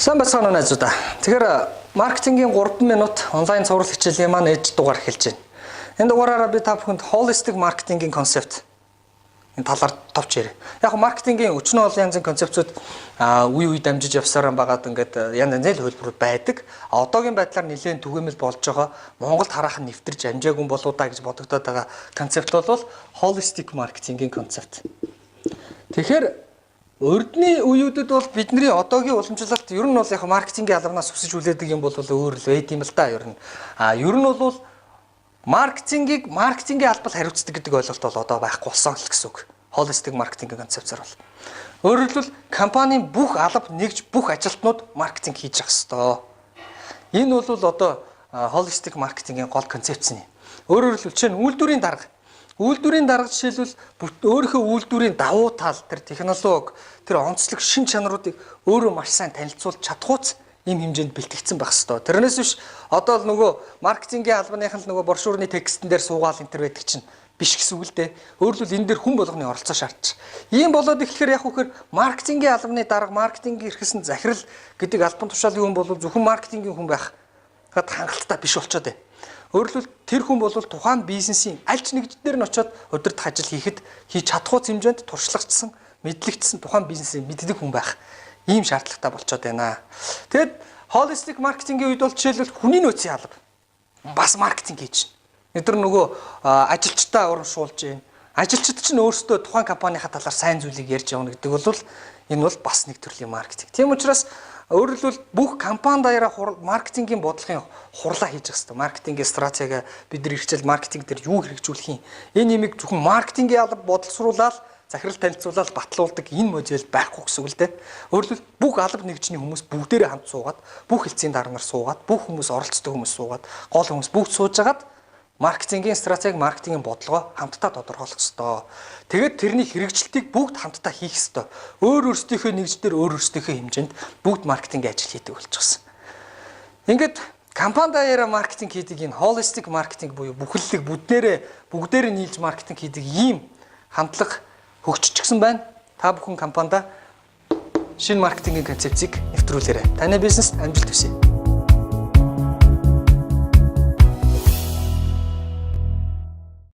Сайн бацхан найзуудаа. Тэгэхээр маркетингийн 3 минут онлайн цуврал хичээлийн маань ээж дугаар эхэлж байна. Энэ дугаараараа би та бүхэнд holistic маркетингийн концепт энэ талаар товч ярив. Яг маркетингийн өчнөө олон янзын концепцүүд үе дамжиж явсараа байгаад ингээд янз янзын хөлбөрүүд байдаг. Одоогийн байдлаар нэлээд түгээмэл болж байгаа Монголд хараахан нэвтэрж амжаагүй болоо да гэж бодогдоод байгаа концепт бол holistic маркетингийн концепт. Тэгэхээр урдны үеүүдэд бол бидний одоогийн уламжлалт ер нь бол яг маркетингийн албанаас өсөж үлээдэг юм бол өөр л байд юм л да ер нь. Ер нь бол маркетингийн албад хариуцдаг гэдэг ойлголт бол одоо байхгүй болсон л гэсэн үг. Holistic маркетингийн концепцээр бол. Өөрөөр хэлбэл компанийн бүх алба нэгж бүх ажилтнууд маркетинг хийж явах ёстой. Энэ бол одоо holistic маркетингийн гол концепц нь. Өөрөөр хэлбэл чинь үйлдвэрийн дарга. Үйлдвэрийн дарга жишээлбэл өөрийнхөө үйлдвэрийн давуу тал, тэр технологи, тэр онцлог шин чанаруудыг өөрөө маш сайн танилцуулж чадхууц ийм хэмжээнд бэлтгэгдсэн байх ёстой. Тэрнээс биш одоо л нөгөө маркетингийн албаныхан л нөгөө брошюрны текстэн дээр суугаал энэ төр байдаг чинь биш гэсэн үг л дээ. Өөрөлдвөл энэ дээр хүн болгоны оролцоо шаардж. Ийм болоод ихлэхээр яг үхээр маркетингийн албаны дарга, маркетингийн эрхэсэн захирал гэдэг албан тушаалын хүн бол зөвхөн маркетингийн хүн байх хангалттай биш болчиход байна. Өөрөлдвөл тэр хүн бол тухайн бизнесийн аль ч нэгж дээр нь очиод удирдах ажил хийж чадхууц хэмжээнд туршлагачсан, мэдлэгдсэн тухайн бизнесийн мэддэг хүн байх ийм шаардлагатай болчиход байна. Тэгэд holistic маркетингийн үед бол жишээлбэл хүний нөөцийн алба бас маркетинг хийж байна. Эдгээр нөгөө ажилчдаа урамшуулж байна. Ажилчид ч өөрсдөө тухайн компанийнхаа талаар сайн зүйлийг ярьж явна гэдэг бол энэ бол бас нэг төрлийн маркетинг. Тийм учраас өөрөөр хэлбэл бүх компани даяараа маркетингийн бодлогын хурлаа хийж байгаа хэрэгтэй. Маркетингийн стратеги бид нар хэрэгжил маркетинг дээр юу хэрэгжүүлэх юм. Энэ нэмийг зөвхөн маркетингийн алба бодлосруулаад захирал танилцуулаад батлуулдаг энэ модель байхгүй гэсэн үг л дээ. Өөрөөр хэлбэл бүх алба нэгжний хүмүүс бүгдээрээ хамт суугаад, бүх хэлцээний дарга нар суугаад, бүх хүмүүс оролцдог хүмүүс суугаад, гол хүмүүс бүгд сууж агаад маркетингийн стратеги, маркетингийн бодлогоо хамтдаа тодорхойлох ёстой. Тэгээд тэрний хэрэгжилтийг бүгд хамтдаа хийх ёстой. Өөр өөрсдийнхөө нэгждэр өөр өөрсдийнхөө хэмжээнд бүгд маркетингийн ажил хийдэг болчихсон. Ингээд компани даяараа маркетинг хийдэг энэ holistic маркетинг буюу бүхэллэг бүгдээрээ нийлж маркетинг хийдэг ийм хандлага хөгжчихсэн байна. Та бүхэн компанидаа шинэ маркетингийн концепцийг нэвтрүүлээрэй. Таны бизнест амжилт хүсье.